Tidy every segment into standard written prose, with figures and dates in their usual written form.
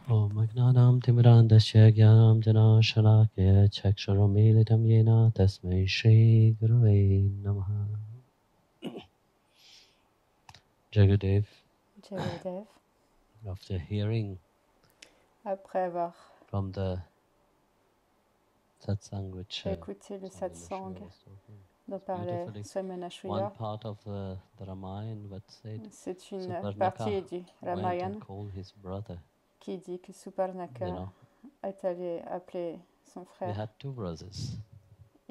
Om Agnanam Timrandasya Gyanam Janashalakya Chakshurumilitam Yena Tasmai Shri Gurave Namaha. Jagadev, Jagadev, after hearing après avoir from the satsang which écouté le satsang dont parlait Swami one Anashriya, part of the Ramayana what said c'est une Suparnaka partie du went Ramayana and called his brother. qui dit que Suparnaka est allé appeler son He frère. had two brothers.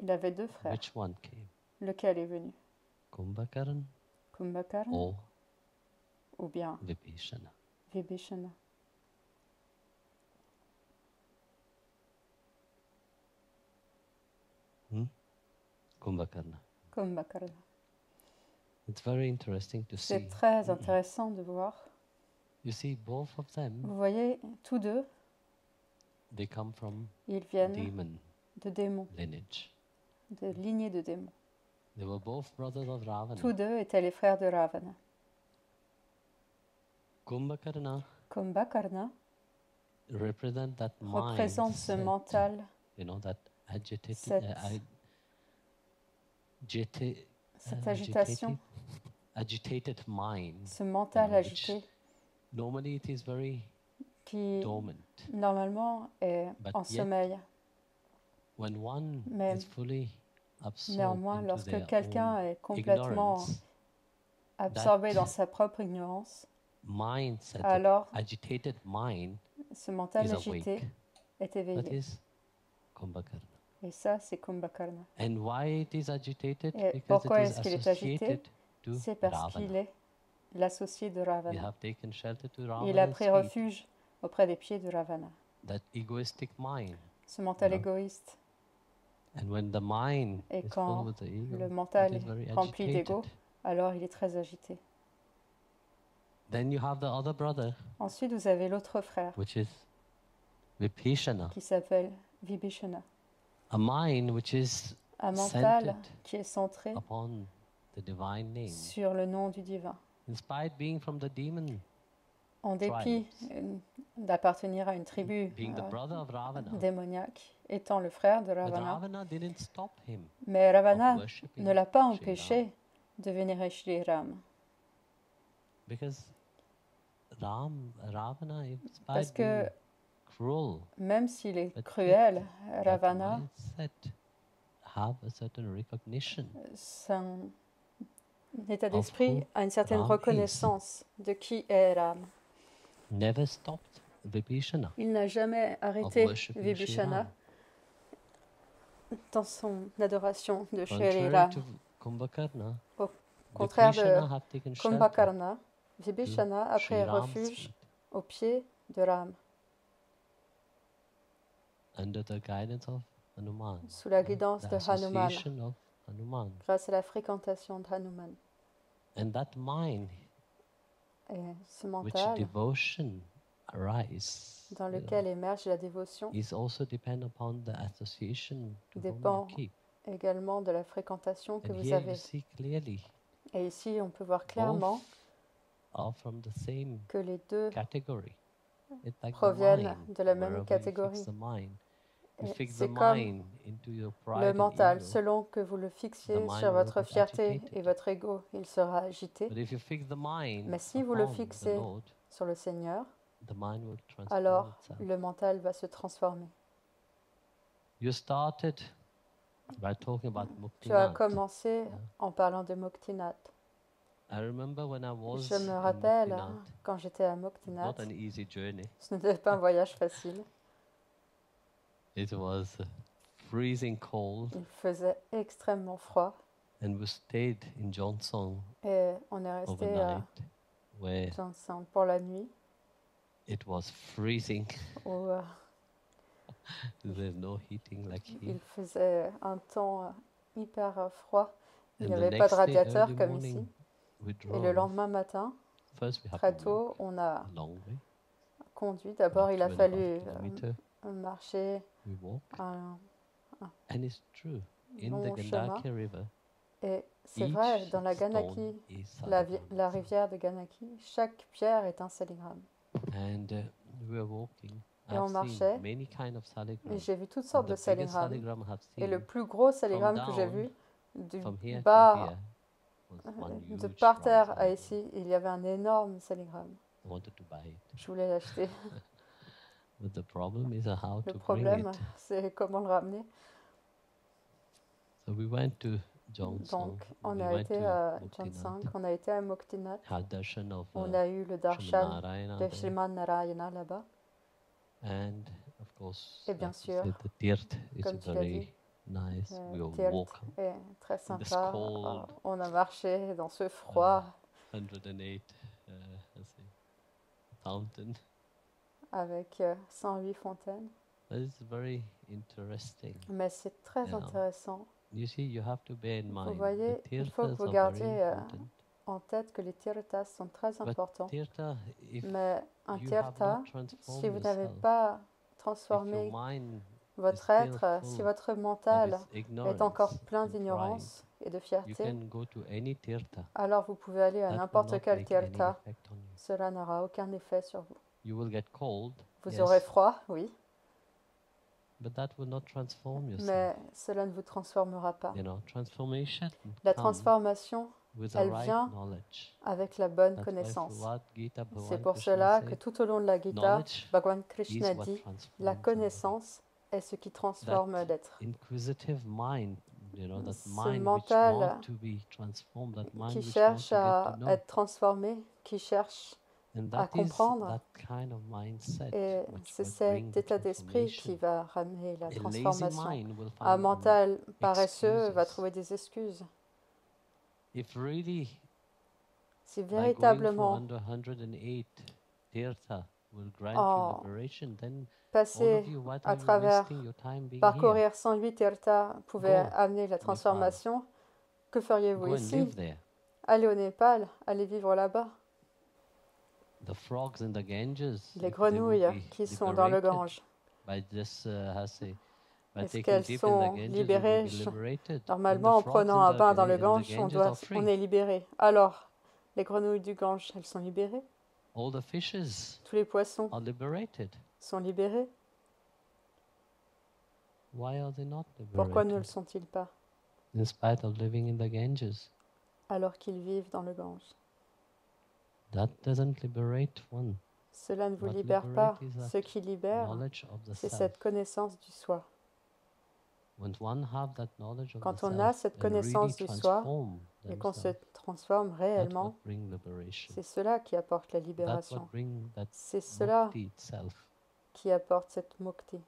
Il avait deux frères. Which one came? Lequel est venu? Kumbhakarna Kumbhakarna ou bien Vibhishana? Vibhishana. Kumbhakarna. Kumbhakarna. It's very interesting to see. C'est très intéressant de voir. You see, both of them, Vous voyez, tous deux, they come from ils viennent demon de démons, lineage. de lignée de démons. They were both brothers of Ravana. Tous deux étaient les frères de Ravana. Kumbhakarna Kumbhakarna represent that représente ce mindset, mental, you know, that agitated, cette agitation, agitated mind, ce mental agité normally it is very qui dormant. Normalement est But en yet, sommeil. When one Mais is fully absorbed néanmoins, into lorsque their quelqu'un own est complètement ignorance, absorbé dans sa propre ignorance, mindset, alors agitated mind ce mental is agité awake. est That éveillé. is Kumbhakarna. Et ça, c'est Kumbhakarna. And why it is agitated? Et Because pourquoi it is est-ce qu'il est agité? associated to C'est parce qu'il Ravana. est l'associé de We Ravana. have taken shelter to Il a Ravana's pris feet. refuge auprès des pieds de Ravana. That egoistic mind. Ce mental You know? égoïste. And when the mind Et is full quand with the ego, le it mental is est very rempli d'ego, agitated. alors il est très agité. Then you have the other brother, Ensuite, vous avez l'autre frère which is Vibhishana. qui s'appelle Vibhishana. A mind which is Un mental centered qui est centré upon the divine name. sur le nom du divin. In spite being from the demon En dépit d'appartenir à une tribu being the brother of Ravana, démoniaque, étant le frère de but Ravana, Ravana didn't stop him mais Ravana of worshipping ne l'a pas Sri empêché Ram. de vénérer Shri Ram. Because Ravana, in Parce spite que being cruel, même s'il est but cruel, that Ravana, mindset have a certain recognition son état of d'esprit who a une certaine Ram reconnaissance de qui est Ram. never stopped Vibhishana Il n'a jamais of arrêté worshipping Sri Vibhishana Ram. dans son adoration de Shri Contrary Ram. to Kumbhakarna, Au contraire Vibhishana de have taken shelter Kumbhakarna, Vibhishana a Sri pris Ram's refuge feet au pied de Ram, under the guidance of Hanuman, sous la guidance the de Hanuman, association of Hanuman. grâce à la fréquentation de Hanuman. And that mind, Et ce which mental devotion arise, dans lequel émerge la dévotion is also depend upon the association to whom you dépend keep. également de la fréquentation que And vous here avez. you see clearly, Et ici, on peut voir clairement both are from the same que les deux category. It's like the proviennent mind, de la même wherever you catégorie. fix the mind. You Et fix the c'est comme mind into your le pride and mental, ego, selon que vous le fixiez the mind sur will votre get fierté agitated. et votre ego, il sera agité. But if you fix the mind Mais si vous le upon the fixez Lord, sur le Seigneur, the mind will transform alors itself. le mental va se transformer. You started by talking about Tu as Muktinath. commencé en parlant de Muktinath. I remember when I was Je me in rappelle, Muktinath, quand j'étais à not Muktinath, an easy journey. ce n'était pas un voyage facile. It was freezing cold, Il faisait extrêmement froid and we stayed in Johnson et on est resté à overnight, where Johnson pour la nuit it was freezing. où There's no heating like here. il faisait un temps hyper froid. Il n'y And the avait pas de next day, radiateur early comme morning, ici. we Et le drove. lendemain matin, First, we had très to tôt, walk on a a long way. conduit. D'abord, About il a 2.5 fallu kilometers. marcher We walk, un and it's true. In the long chemin. Gandaki River, Et c'est each vrai, dans la stone Ganaki, is la Saligram. rivière de Ganaki, chaque pierre est un saligramme. And we were walking, Et on I've seen marchait, many kind of et saligram. j'ai vu toutes And sortes the de biggest saligrammes. saligram I've Et le seen plus gros from saligramme que j'ai down, vu, du from here to bas, here, was one de huge par round terre à saligram. ici, il y avait un énorme saligramme. I wanted to buy it. Je voulais l'acheter. But the problem is how Le to bring problème, it. c'est comment le ramener. So we went to Jongsong. Donc, on We a went été to à Muktinath, Jansang, on a été à Muktinath, had darshan of on a eu le darshan Srimanarayana de there. Sriman Narayana là-bas. And of course, Et bien like you sûr, said, the Tirth is comme tu l'as dit, very nice. We le will Tirth walk est très in this sympa. cold On a marché dans ce froid 108 let's see, fountain. avec 108 fontaines. That is very interesting. Mais c'est très You know. intéressant. You see, you have to bear in Vous mind voyez, the il faut que tirthas vous are gardiez very important. en tête que les tirthas sont très But importants. tirtha, if Mais un you have tirtha, not si transformed vous n'avez yourself, pas if your transformé mind is votre still être, si full votre of mental its ignorance est encore plein and pride, d'ignorance et de you fierté, can go to any tirtha. alors vous pouvez aller à That will n'importe not quel make any tirtha. effect on you. Cela n'aura aucun effet sur vous. You will get cold, Vous yes, aurez froid, oui, but that will not transform yourself. mais cela ne vous transformera pas. You know, transformation La comes transformation, with the elle right vient knowledge. avec la bonne That's why connaissance. throughout Gita, C'est Bhagavan pour Krishna cela que said, tout au long de la Gita, knowledge Bhagavan is Krishna what dit transforms la somebody. connaissance est ce qui transforme That l'être. inquisitive mind, you know, that Ce mind which mental wants to be transformed, that mind qui which wants cherche to get à to know. être transformé, qui cherche And à that is comprendre. that kind of mindset Et which c'est will bring cet the état d'esprit qui transformation. va ramener la A lazy transformation. mind will Un find mental paresseux va excuses. trouver des excuses. If really, Si by going for véritablement under 108 tirtha will grant en you liberation, then all passer of you, what à are you travers, wasting your time being here? parcourir 108 tirthas pouvait Go, amener la transformation, que feriez-vous Go and ici? live there. Allez au Népal, allez vivre là-bas. The frogs in the Ganges, Les if they would grenouilles be qui sont dans le liberated Gange, by this, by est-ce taking qu'elles dip in the sont Ganges, we will libérées? be liberated. And the Normalement, en frogs prenant in un bain dans le in the Gange, Ganges are on free. est libéré. Alors, les grenouilles du Gange, elles sont libérées? All the fishes Tous les poissons are liberated. sont libérés? Why are they not Pourquoi ne le liberated? sont-ils pas, In spite of living in the Ganges, alors qu'ils vivent dans le Gange? that doesn't liberate one. Cela ne vous What libère pas. liberates is that Ce qui libère, knowledge of the c'est self. cette connaissance du soi. When one have that knowledge of the Quand on self a cette and really connaissance du soi transform et qu'on se themselves, transforme that's réellement, what bring liberation. c'est cela qui apporte la That's what libération. bring that C'est cela mukti itself. qui apporte cette mukti.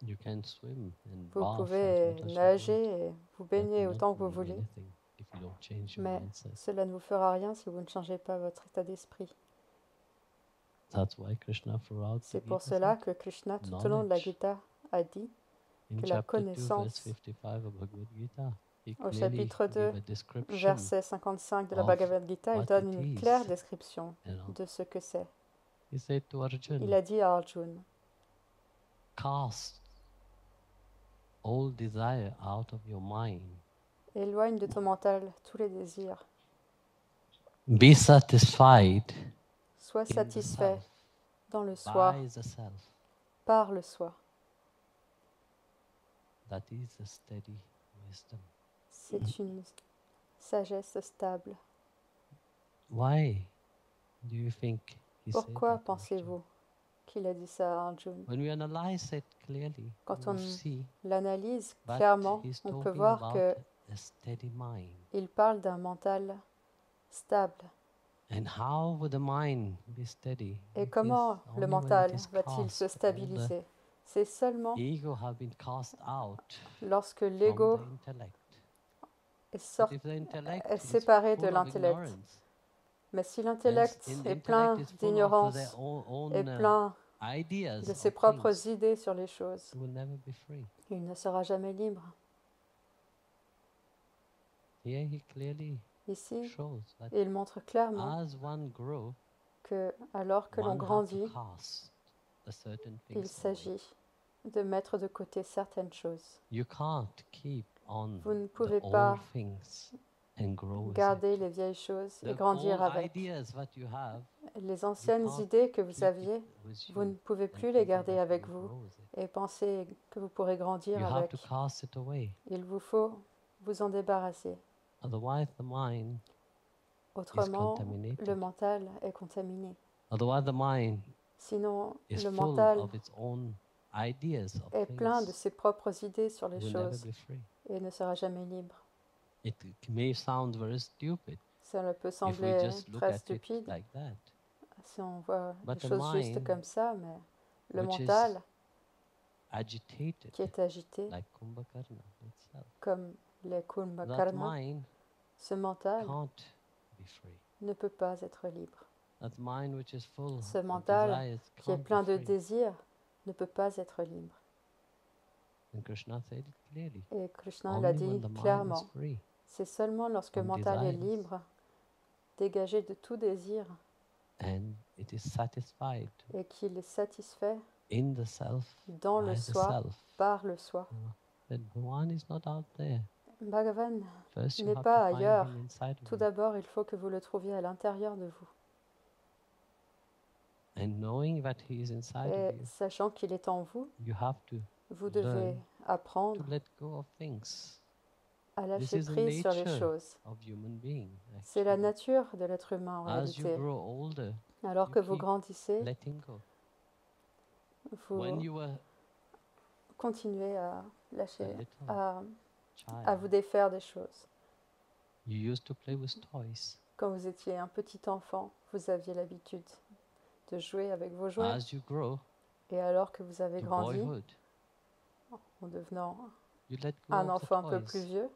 You can swim and Vous bath pouvez as much as you nager want. et vous That baigner will autant not que vous mean voulez, anything if you don't change your mais mindset. cela ne vous fera rien si vous ne changez pas votre état d'esprit. That's why Krishna throughout the C'est pour Gita cela said, que Krishna, tout au long de la Gita, a dit in que la chapter 2, verse connaissance, 55 of Bhagavad Gita, he au clearly chapitre 2, gave a description verset 55 de la of Bhagavad Gita, il what donne it une is, claire description you know. de ce que c'est. He said to Il Arjuna, a dit à Arjuna, cast all desire out of your mind. éloigne de ton mental tous les désirs. Be satisfied Sois in the satisfait self, dans le soi, by the self. par le soi. That is a steady wisdom. C'est une sagesse stable. Why do you think he said Pourquoi that to Arjuna? pensez-vous qu'il a dit ça à Arjuna? When we analyze it clearly, Quand we on see l'analyse that clairement, he's on peut talking voir about que a steady mind. il parle d'un mental stable. And how would the mind be steady? Et It is comment le only when it mental is va-t-il se cast, all stabiliser? C'est seulement the ego have been cast out lorsque from l'ego the intellect. est, But if the intellect est is séparé de full of l'intellect. ignorance, Mais si and l'intellect in the est intellect plein is full of d'ignorance, their own est plein ideas de of ses propres things, idées sur les choses, you will never be free. il ne sera jamais libre. Here he clearly Ici, shows that il montre clairement as one grows, que alors que l'on one have to grandit, cast the certain il things away. s'agit de mettre de côté certaines choses. You can't keep on Vous ne the pouvez old pas things and grow with garder it. les vieilles choses et The grandir old avec. ideas what you have, Les anciennes can't idées que vous keep it aviez, with vous you ne pouvez and plus les thinking garder that avec you vous grow with it. et penser que vous pourrez grandir You have avec. to cast it away. Il vous faut vous en débarrasser. Otherwise the mind is Autrement, le contaminated. mental est contaminé. Otherwise the mind Sinon, is le full mental of its own ideas of est plein de things. ses propres idées sur les It will never choses be free. et ne sera jamais libre. It may sound very stupid Ça peut if we sembler just look très at it stupide like that. si on voit les But the choses juste mind, comme ça, mais le which is mental agitated, qui est agité, like Kumbhakarna itself, comme les that Kumbhakarna, mind ce mental can't be free. ne peut pas être libre. That mind which is full Ce of mental desires qui est can't plein be de free. désirs ne peut pas être libre. And Krishna said it clearly. Et Krishna l'a Only when dit the mind is clairement. free C'est seulement lorsque le from mental est desires libre, dégagé de tout désir, and it is satisfied et qu'il est satisfait in the self, dans le by the soi, self. par le soi. That Bhagavan is not out there. Bhagavan First you n'est have pas to find ailleurs. him inside of Tout you. d'abord, il faut que vous le trouviez à l'intérieur de vous. And knowing that he is inside Et of you, sachant qu'il est en vous, you have to vous devez learn apprendre to let go of things. à This lâcher is the prise sur les nature choses. of human being. C'est la Actually. nature de l'être humain en As you réalité. grow older, Alors you que vous keep grandissez, letting go. When vous you were continuez à a lâcher, little à child, vous défaire des choses. you used to play with toys. Quand vous étiez un petit enfant, vous aviez l'habitude de jouer avec vos jouets. As you grow Et alors que vous avez to grandi, boyhood, en devenant you let go un of the enfant un peu toys. plus vieux,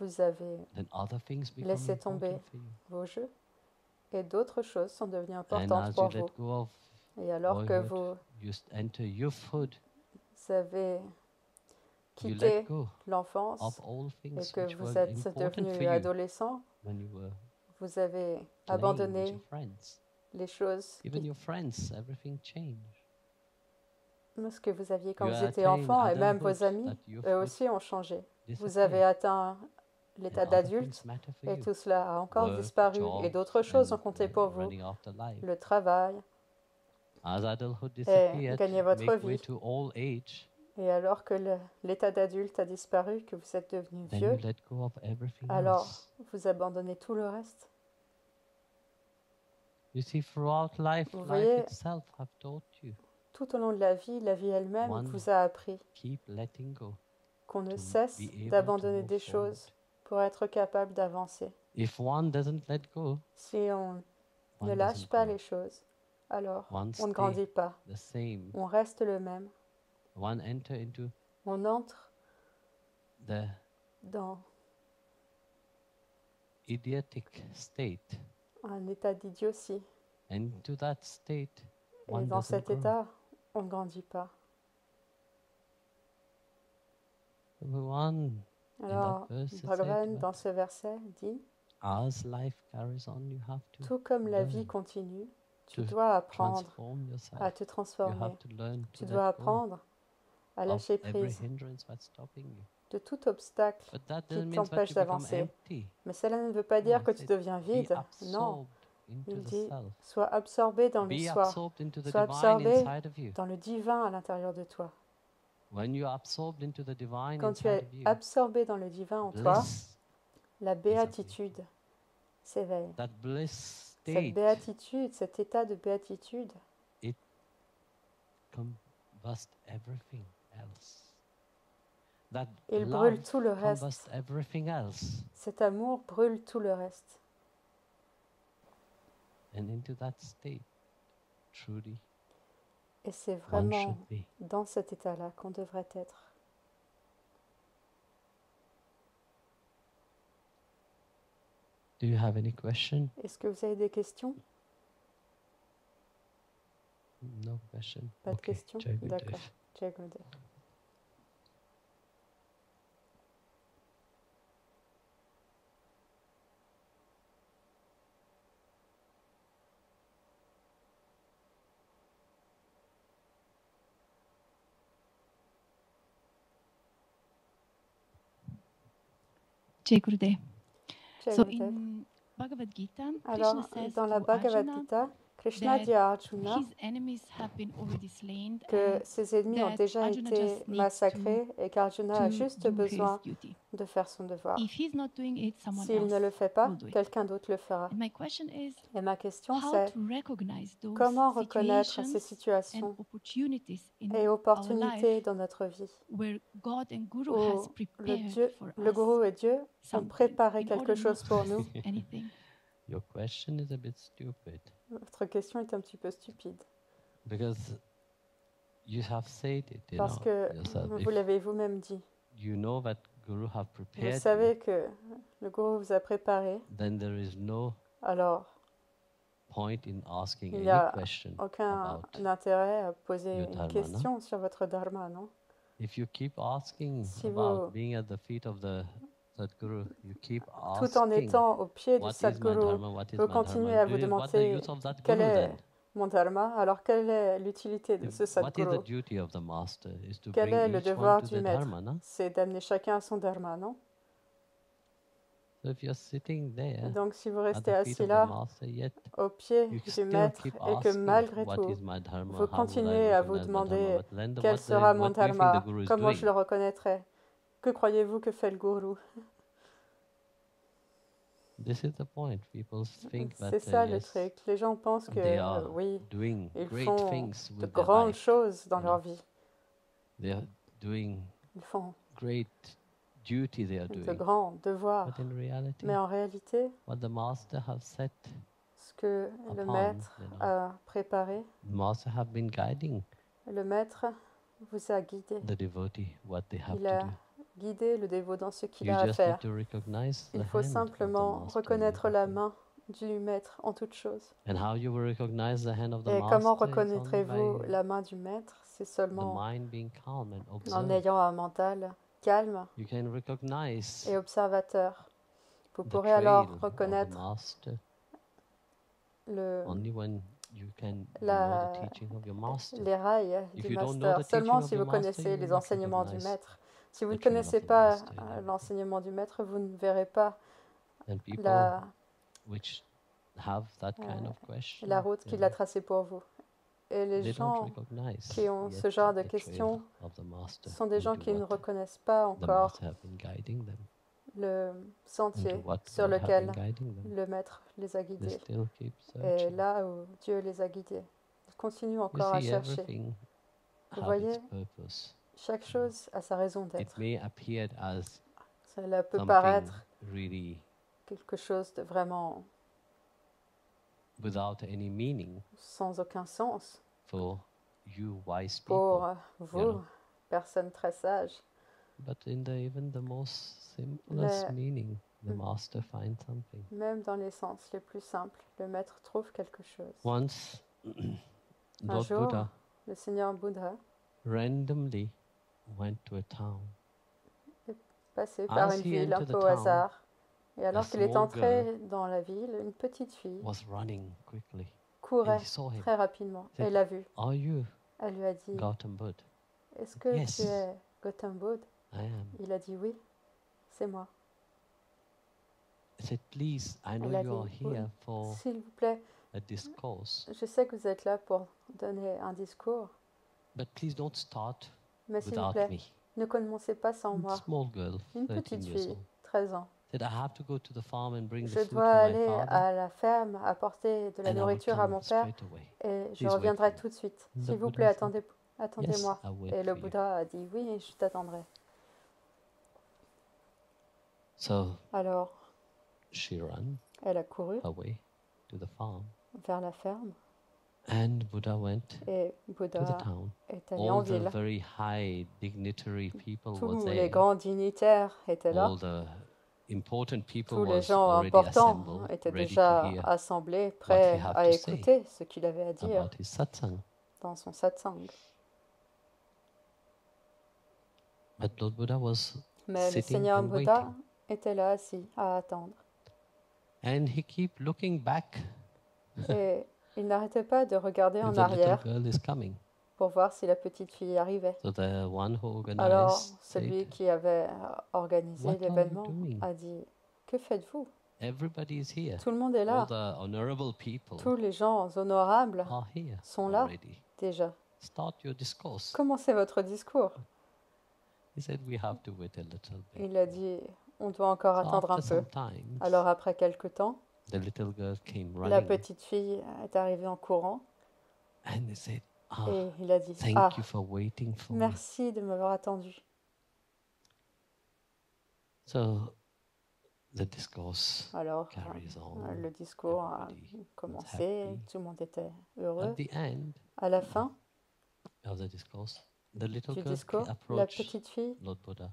vous avez Then other things become laissé tomber important for you. vos jeux et d'autres choses sont devenues And importantes as pour you let vous. go of Et alors que boyhood, you enter youthhood, avez you quitté let go l'enfance of all et things que which vous were êtes important for devenu you adolescent, when you were vous avez playing with abandonné your friends. les choses Even your friends, everything changed. ce que vous aviez quand You vous étiez attain enfant, et même adulthood, vos amis, that eux youthhood aussi ont changé. Vous disappeared. avez atteint l'état And other d'adulte things matter for et you. tout cela a encore Work, disparu jobs, et d'autres choses and ont compté pour vous. running after life. Le travail, As adulthood et disappeared, gagner votre make way vie. to old age, Et alors que l'état d'adulte a disparu, que vous êtes devenu then vieux, you let go of everything alors else. vous abandonnez tout le reste. You see, throughout life, Vous life voyez, itself have taught you, tout au long de la vie elle-même One, vous a appris keep letting go. qu'on ne to cesse be able to d'abandonner move des forward. choses pour être capable d'avancer. If one doesn't let go, Si on ne one lâche doesn't pas grow. les choses, alors One on ne stay grandit pas. the same. On reste le même. One enter into On entre the dans idiotic state. un état d'idiotie. And to that state, Et one dans doesn't cet grow. état, on ne grandit pas. One, Alors, verse it Bhagavan, said dans that ce verset, dit as life carries on, you have to tout comme la vie learn continue, tu to dois apprendre transform yourself. à te You transformer. have to learn Tu to dois let go apprendre à of lâcher every prise hindrance that's stopping you. de tout obstacle But that qui doesn't mean that t'empêche you become d'avancer. empty. Mais cela ne veut pas No, dire que it tu says deviens be vide. Non, absorbed into il the dit self. sois absorbé dans le Be soi, absorbed into the sois divine absorbé inside of you. dans le divin à l'intérieur de toi. When you are absorbed into the divine Quand tu inside es of you, absorbé dans le divin en toi, bliss, la béatitude s'éveille. that bliss Cette state, béatitude, cet état de béatitude, combusts everything else. That il love brûle tout le combusts reste. everything else. Cet amour brûle tout le reste. And into that state, truly, Et c'est one vraiment should be. dans cet état-là qu'on devrait être. Do you have any question? Est-ce que vous avez des questions? No question. Pas de Okay, questions? Jai Gurudev. D'accord. Jai Gurudev. Jai Gurudev. So Jagadev. in Bhagavad Gita, Krishna Alors, says dans la to Bhagavad Arjuna Gita, Krishna that dit à Arjuna his enemies have been already slain que and ses ennemis ont that déjà Arjuna été just needs massacrés et qu'Arjuna a to juste do his besoin duty. de faire son devoir. If he's not doing it, someone S'il ne le else fait pas, will do it. quelqu'un d'autre le fera. And my question is, Et ma question how c'est, to recognize those comment reconnaître ces situations and situations opportunities in et our opportunités life dans notre vie where God and Guru has où prepared for le us Gourou et Dieu ont something préparé in quelque order chose not pour to nous? miss anything. Your question is a bit stupid Votre question est un petit peu stupide because you have said it, parce que yourself. vous l'avez vous-même dit. You know that Guru have Vous prepared you, savez que le Gourou vous a préparé, then there is no alors point in asking il any n'y a question aucun about intérêt à poser your une dharma, question sur votre dharma, non? if you keep asking Si about vous, being at the feet of the Sadguru, you keep tout en asking étant au pied du what is my Sadguru, dharma, what is vous my continuez dharma. à vous What's the demander use of that quel Guru est then? mon dharma, alors quelle est l'utilité de ce What is the Sadguru? duty of the master? Is to Quel bring est le each one devoir to du the maître? dharma, no? C'est d'amener chacun à son dharma, non? So if you're sitting there Donc si vous at restez the feet assis of the là, master, yet au pied you du still maître, keep et que asking malgré what tout, is my dharma, vous how will I continuez à vous recognize my dharma, demander but then quel sera mon what do you think the dharma, Guru is comment je doing? le reconnaîtrai, que croyez-vous que fait le gourou? This is the point. People think that C'est ça le yes, truc. Les gens pensent they que are oui, doing ils great font things de with their grandes life. choses dans you leur know. vie. They are doing Ils font great duty they are de doing. grands devoirs. But in reality, Mais en réalité, what the master have set, ce que le upon, maître you know, a préparé, the master have been guiding le maître vous a guidé. the devotee what they have Il to a do. guidé le dévot dans ce qu'il You a à just faire. need to recognize the Il faut hand of the simplement master in reconnaître la everything. main du maître en toutes choses. And how you will recognize the hand of the Et comment master is only reconnaîtrez-vous by la main du maître? C'est the seulement mind being calm and en observe. ayant un mental calme You can recognize et observateur. Vous the pourrez trail alors of the reconnaître master le, only when you can know la, the teaching of your master. les rails If du you don't know master the seulement teaching of si your vous master, connaissez you will les not enseignements du recognize maître. Si vous the ne trail of connaissez the pas master in everything. l'enseignement du maître, vous ne verrez pas And people la, which have that kind of la question, route qu'il a tracée pour vous. Et les they don't gens recognize qui ont yet ce genre de the trail questions of the master sont des gens into qui ne what reconnaissent pas the encore master have been guiding them, le into sentier what sur God have lequel been guiding them. le maître les a They guidés still keep et searching. là où Dieu les a guidés. Ils continuent You encore à see, chercher. everything Vous have its voyez, purpose. chaque chose a sa raison It d'être. may appear as Cela peut something paraître really quelque chose de vraiment without any meaning sans aucun sens for you wise pour people. vous, know. personnes très sages. But in even the most simplest Mais meaning, the Mm. master finds something. même dans les sens les plus simples, le maître trouve quelque chose. Once, Un Lord jour, Buddha le Seigneur Bouddha randomly went to a town. passait par As une he ville un entered peu the au town, hasard. Et alors qu'il est small entré dans la ville, une petite fille Was running quickly, and courait he saw him. très rapidement. Said, Elle l'a vu. Are you Elle lui a dit, Gautam Buddha? est-ce que Yes. tu es Gautam Buddha? I am. Il a dit oui, c'est moi. He said, Please, I know Elle a you are dit, oui, here for s'il vous plaît, a discourse, je sais que vous êtes là pour donner un discours, but please don't start mais s'il vous without plaît, me. ne commencez pas sans moi. Small girl, Une 13 petite years fille, old. 13 ans. Said, I have to go to the farm and bring the Je food dois for my aller father, à la ferme apporter de la and I will nourriture à come mon père straight away. et je Please wait reviendrai for me. tout de suite. The S'il vous Buddha plaît, said, attendez-moi. Yes, I'll wait Et le for you. Bouddha a dit oui, je t'attendrai. So Alors, she ran elle a couru away to the farm, vers la ferme and Buddha went et to the Bouddha town. est allé en All the ville. very high dignitary people were Tous les there. grands dignitaires étaient là. All the important people Tous les was gens already importants assembled, étaient ready to déjà hear assemblés, prêts had à to say écouter ce qu'il avait à dire about his satsang. dans son satsang. But Lord Buddha was Mais le sitting Seigneur and Bouddha waiting. était là assis à attendre. And he keep looking back. Et il n'arrêtait pas de regarder en If the little arrière girl is coming. pour voir si la petite fille arrivait. So the one who Alors, organized celui said, qui avait organisé What are you l'événement doing? a dit, que faites-vous? Everybody is here. Tout le monde est All là. the honorable people Tous les gens honorables are here sont là already. déjà. Start your discourse. Commencez votre discours. He said we have to wait a little bit. Il a dit, on doit encore So attendre un after peu. some time, Alors après quelque temps, the little girl came la running petite fille est arrivée en courant and they said, et il a dit, thank ah, you for waiting for me. merci de m'avoir attendu. So the discourse Alors carries on. le discours a Everybody was commencé, happy. tout le monde était heureux. At the end À la fin of the discourse, the little du girl discours, la approached petite fille Lord Buddha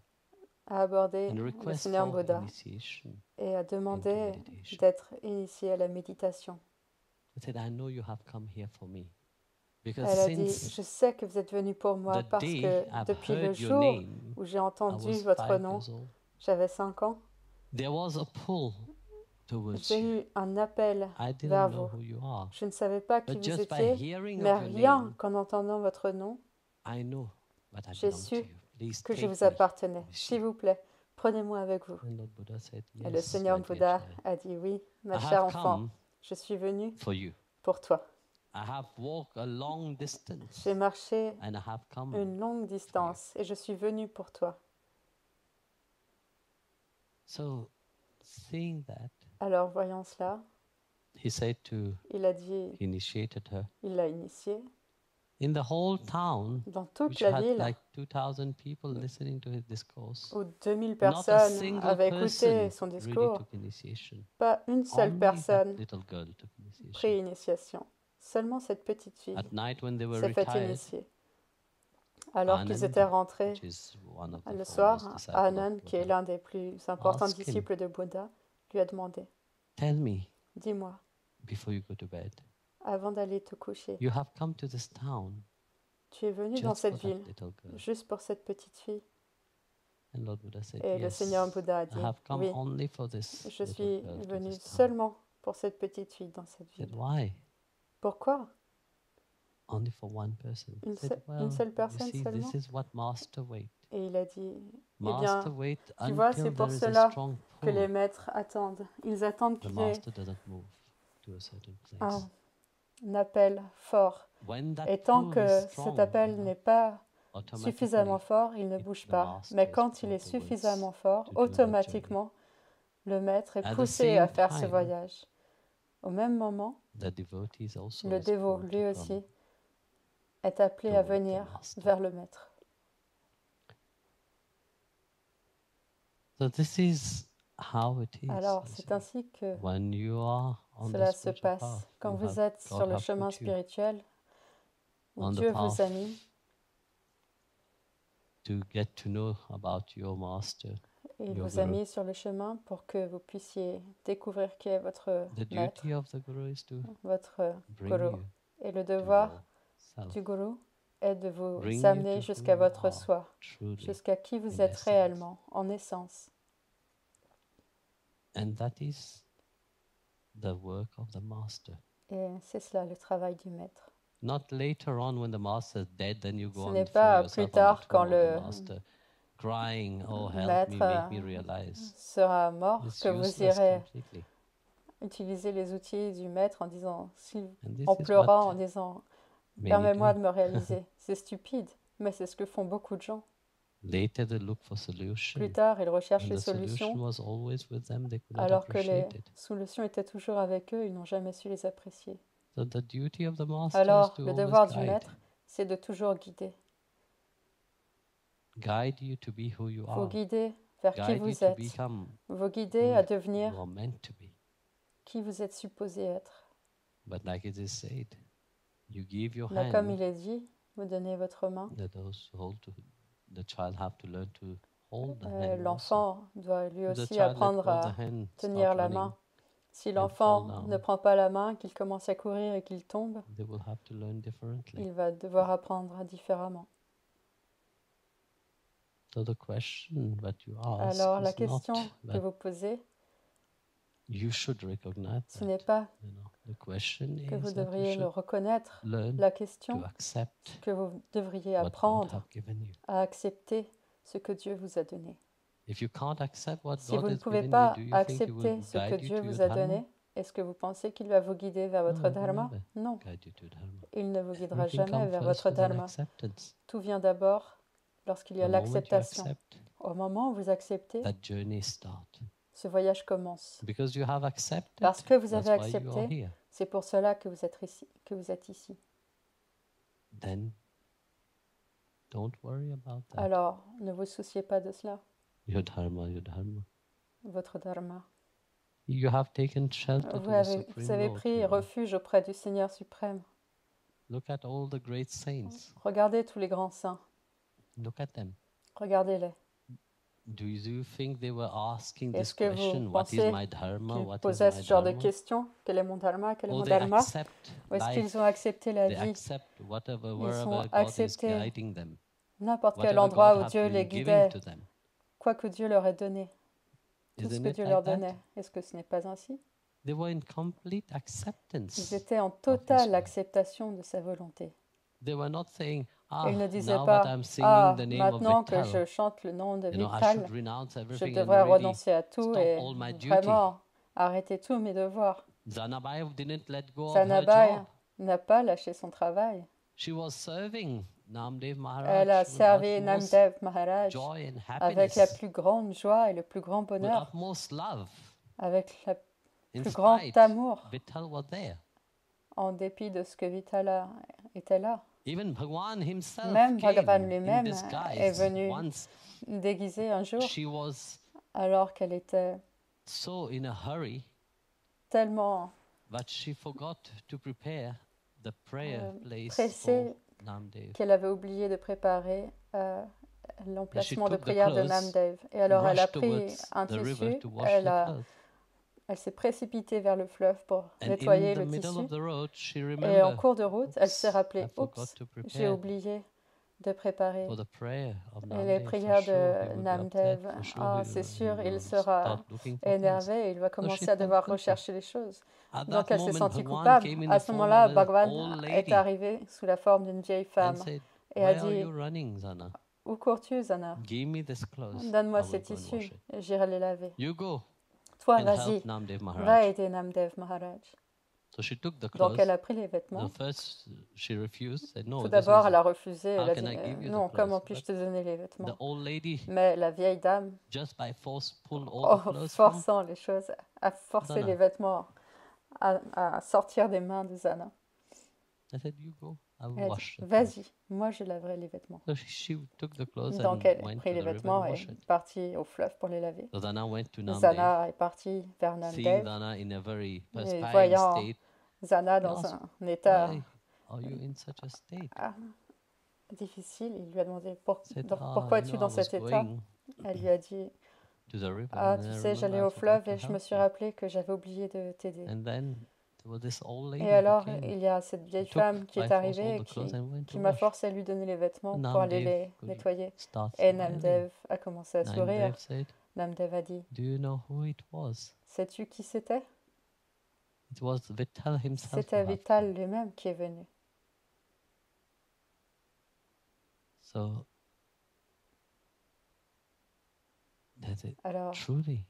a abordé and le request Seigneur for Bouddha initiation et a into demandé meditation. d'être initiée à la méditation. He said, I know you have come here for me. Because Elle a dit, since je sais que vous êtes venu pour moi the parce day que I've depuis le heard your jour name, où j'ai I entendu was votre 5 nom, years old. j'avais 5 ans, There was a pull towards j'ai you. eu un appel I vers didn't know vous. who you are. Je ne savais pas qui But vous just by étiez, hearing mais of your rien name, qu'en entendant votre nom, I know that I j'ai belong to su you. Please que je take vous me appartenais. with S'il you. vous plaît, prenez-moi avec vous. And Lord Buddha said, Et le yes, Seigneur my dear Bouddha child, a dit, oui, ma I chère have enfant, come je suis venu for you. pour toi. I have walked a long distance J'ai marché and I have come. une longue distance et je suis venu pour toi. So, seeing that, Alors, voyant cela, he said to, il a dit, he initiated her. il l'a initié. In the whole town, Dans toute which la had ville, like 2,000 people listening to his discourse, où 2000 not a personnes single avaient écouté person son really discours, took initiation. pas une seule Only that personne little girl took prit initiation. initiation. Seulement cette petite fille At night when they were s'est fait retired, initier. Alors qu'ils Anand, étaient rentrés which is one of the le foremost soir, disciples of Anand, qui est Buddha, l'un des plus importants Ask him. disciples de Bouddha, lui a demandé, tell me dis-moi, before you go to bed, avant d'aller te coucher, you have come to this town tu es venu dans just cette for that ville little girl. juste pour cette petite fille? And Lord Buddha said, Et le yes, Seigneur Bouddha a I dit, have come oui, only for this je little suis girl to venu this town. seulement pour cette petite fille dans cette He said, ville. why? Pourquoi? Only for one person. Une He said, une seule you personne see, seulement? this is what master wait. Et il a dit, eh Master bien, wait tu vois, until c'est pour there is a cela strong que les pull. maîtres attendent. Ils attendent The qu'il y ait master doesn't move to a certain place. un appel fort. When that Et tant pull que is cet strong, appel n'est pas automatically suffisamment fort, il ne it- bouge the pas. master Mais is quand il pulled est towards suffisamment fort, to do that automatiquement, le maître est At the poussé same à faire ce time, voyage. Au même moment, the devotee is also le is dévot, pulled lui to aussi, come est appelé à toward the venir master. vers le maître. So this is how it is. Alors, you c'est see. ainsi que When you are on the cela se spiritual passe. path, Quand you vous have- êtes God sur le have chemin put you spirituel, où on the Dieu vous a path mis, to get to know about your master. et il Your vous a guru. mis sur le chemin pour que vous puissiez découvrir qui est votre The maître, duty of the guru is to votre bring guru. you Et le to devoir yourself, du gourou est de vous bring you amener to jusqu'à who you votre are soi, truly, jusqu'à qui vous in êtes essence. réellement, en essence. and that is the work of the master. Et c'est cela le travail du maître. Not later on when the master is dead, then you Ce go n'est and throw pas yourself plus on the tard quand tomb of the le master, crying, "Oh, help me, maître make me realize." sera mort It's que vous useless irez completely. utiliser les outils du maître en disant, And this en is pleurant, en what disant, many permets-moi do. de me réaliser. C'est stupide, mais c'est ce que font beaucoup de gens. Later they look for Plus solution, tard, ils recherchent and les the solution solutions, was always with them. They could not alors que les appreciate it. solutions étaient toujours avec eux, ils n'ont jamais su les apprécier. So the duty of the master is Alors, to le always devoir du guide, maître, c'est de toujours guider. guide you to be who you Vous are, guider vers qui guide you vous to êtes. become Vous guider à who devenir you are meant to be. qui vous êtes supposé être. But like it is said, you give your Mais comme hand. il est dit, vous donnez votre main. That those who hold to the child have to learn to hold the hand also. L'enfant doit lui If the aussi child let apprendre go of à the hand, tenir start la running, main. Si and l'enfant fall down, ne prend pas la main, qu'il commence à courir et qu'il tombe, they will have to learn differently. il va devoir apprendre différemment. So the question that you ask Alors la is not question que that vous posez, you should recognize ce n'est that. pas You know, the question que vous is that you devriez le should reconnaître. learn La to question, accept c'est que vous devriez what God apprendre have given you. à accepter ce que Dieu vous a donné. If you can't accept what Si God vous ne has pouvez given you, pas do you think He will accepter ce que guide you Dieu to your vous a dharma? donné, est-ce que vous pensez qu'il va vous guider vers No, votre He will dharma? never Non, guide you to dharma. il ne vous guidera Everything jamais comes vers first votre with an dharma. acceptance. Tout vient d'abord lorsqu'il y a The moment you l'acceptation. accept, Au moment où vous acceptez, that journey starts. ce voyage commence. Because you have accepted, Parce que vous that's avez why you are accepté, here. c'est pour cela que vous êtes ici. Then don't worry about that. Alors, ne vous souciez pas de cela, Your dharma, your dharma. votre dharma. You have taken shelter to Vous the avez Supreme Lord. pris refuge auprès du Seigneur suprême. Look at all the great saints. Regardez tous les grands saints. Look at them. Regardez-les. Do you think they were asking this Est-ce que vous question, what is pensez my dharma, qu'ils what is posaient my ce genre de dharma? questions? Quel est mon dharma? Quel est Or mon they dharma? accept Ou est-ce life, qu'ils ont accepté la they vie? accept whatever, Ils wherever sont God is acceptés guiding them, n'importe quel whatever endroit God où has Dieu les been giving guidait, to them. quoi que Dieu leur ait donné, tout ce Isn't que it Dieu like leur that? donnait. Est-ce que ce n'est pas ainsi? They were in complete Ils acceptance. étaient en His totale will. acceptation de sa volonté. They were not saying, Ils ne disaient now that pas, I'm singing the name of maintenant que Vittal, je chante le nom de I should Vittal, renounce je everything and devrais really renoncer à tout stop et all my duty. vraiment arrêter tous mes devoirs. Zanabai didn't let go of her Zanabai job. n'a pas lâché son travail. She was serving Namdev Elle a Maharaj with servi utmost Namdev Maharaj joy and avec la happiness, plus grande joie et le plus grand with bonheur, utmost love. avec le In plus grand spite, amour, Vittal was there. en dépit de ce que Vitala était là. Even Bhagwan himself Même came Bhagavan in lui-même est disguise. venu Once déguisé un jour, she was alors qu'elle était so in a hurry tellement that she forgot to prepare the prayer place pressée for Namdev. qu'elle avait oublié de préparer l'emplacement de took the prière de clothes, Namdev. Et alors elle a rushed pris towards un the river tissu, to wash the clothes. elle s'est précipitée vers le fleuve pour And nettoyer in the le middle tissu. of the road, she Et en remembered, cours de route, elle s'est "Oops, rappelée, I forgot oups, to j'ai prepare oublié de préparer for the prayer of les Namdev. prières For sure, he de would be Namdev. upset. For sure, Ah, he c'est will- sûr, he il will sera start looking for things. énervé et il va commencer à felt devoir guilty. rechercher les choses. At Donc that elle s'est moment, sentie Bhagwan coupable. came in À the ce form moment-là, of an Bhagwan old est lady arrivé sous la forme d'une vieille and femme said, et a "Why are dit, you running, Zana? où cours-tu, Zana? Give me this clothes. Donne-moi I ces will go and wash tissus it. et j'irai les laver. You go Toi, and vas-y, help Namdev va Maharaj." aider Namdev Maharaj. So she took the Donc clothes. elle a pris les vêtements. Now first she refused, said, "No, Tout this d'abord, is elle a refusé. Elle how a can dit, I give you the non, clothes?" comment puis-je te donner les The vêtements? old lady, Mais la vieille dame, just by force, pulled all the en clothes from forçant les choses, a forcé Zana. les vêtements à sortir des mains de Zana. I said, "You go. I will Elle a wash dit, it." vas-y, moi je laverai les vêtements. So she took the clothes Donc and elle a went pris to les the river vêtements and et washed est it. partie au fleuve pour les laver. So Zana went to Namdev. Zana est partie vers Seeing Namdev. Zana in a very Et perspiring voyant state, Zana he dans asked, un état "Why are you in such a state?" difficile, il lui a demandé Said, pourquoi es-tu I dans was cet état? going Elle lui a dit, to the river ah, and tu I sais, j'allais remember I au forgot fleuve to et je me help suis you." rappelé que j'avais oublié de t'aider. And then there was this old lady Et alors, who came, il y a cette vieille took femme qui by est force arrivée all et the clothes and went qui to m'a wash. forcé à lui donner les vêtements pour aller les Namdev nettoyer. starts Et smiling. Namdev a commencé à sourire. Namdev said, Namdev a dit, "Do you know who it was? sais-tu qui c'était? It was Vittal himself who C'était have Vittal come." lui-même qui est venu. So that's it. Alors, Truly.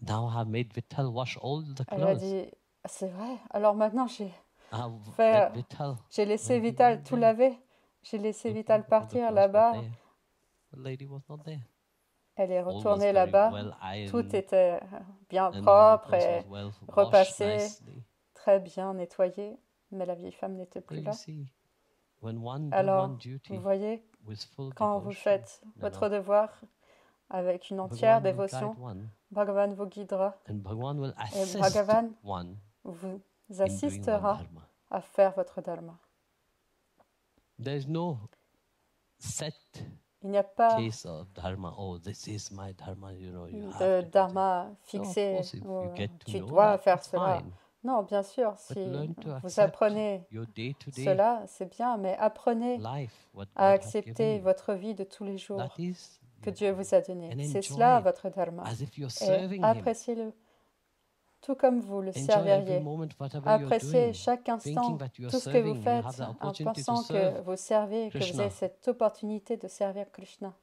Now I have made Vittal wash all the elle a clothes. dit, c'est vrai. Alors maintenant, I have Fait, let Vittal. j'ai laissé when he Vital went tout there, laver. J'ai laissé looking Vital all the partir clothes were là-bas. there. The lady was not there. Elle est All was retournée very là-bas. well Tout ironed était bien and all the propre clothes et was well washed repassé, nicely. très bien nettoyé. Mais la vieille femme n'était So plus you là. see, when one do Alors, one duty vous voyez, with full quand vous devotion, faites then votre devoir avec une entière Bhagwan will dévotion, guide one, Bhagavan vous guidera and Bhagwan will et assist Bhagavan one vous in doing one assistera dharma. à faire votre dharma. There is no set Il n'y a pas case of dharma. Oh, this is my dharma. You know, you have de to do dharma this. No, of fixé course, if où you get to tu know dois that, faire it's cela. fine. Non, bien sûr, But si learn to vous accept apprenez your day-to-day cela, c'est bien, mais apprenez life, what à God has given accepter you. votre vie de tous les jours That is que your Dieu dharma. vous a donné. And C'est enjoy cela it votre dharma. as if you're Et serving Him. appréciez-le, tout comme vous le Enjoy every serviriez. moment, whatever you're Appréciez doing. chaque Thinking instant, that you are tout ce que vous serving, you faites, have the en opportunity to pensant que serve vous servez, que vous Krishna. avez cette opportunité de servir Krishna.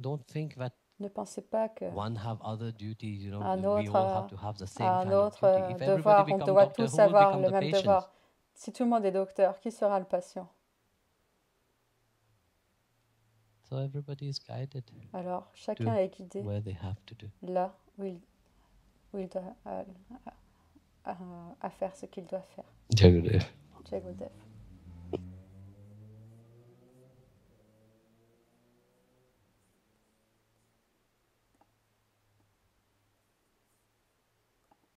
don't think that Ne pensez pas que one have other duties, you know, un we autre all have to have the same a un kind of autre duty. If everybody devoir, on become doit doctor, tous who will avoir become le the même patient? devoir. Si tout le monde est docteur, qui sera le patient? So everybody is guided Alors, to chacun est guidé where they have to do. là où il doit à faire ce qu'il doit faire. Jai Gurudev. Jai Gurudev.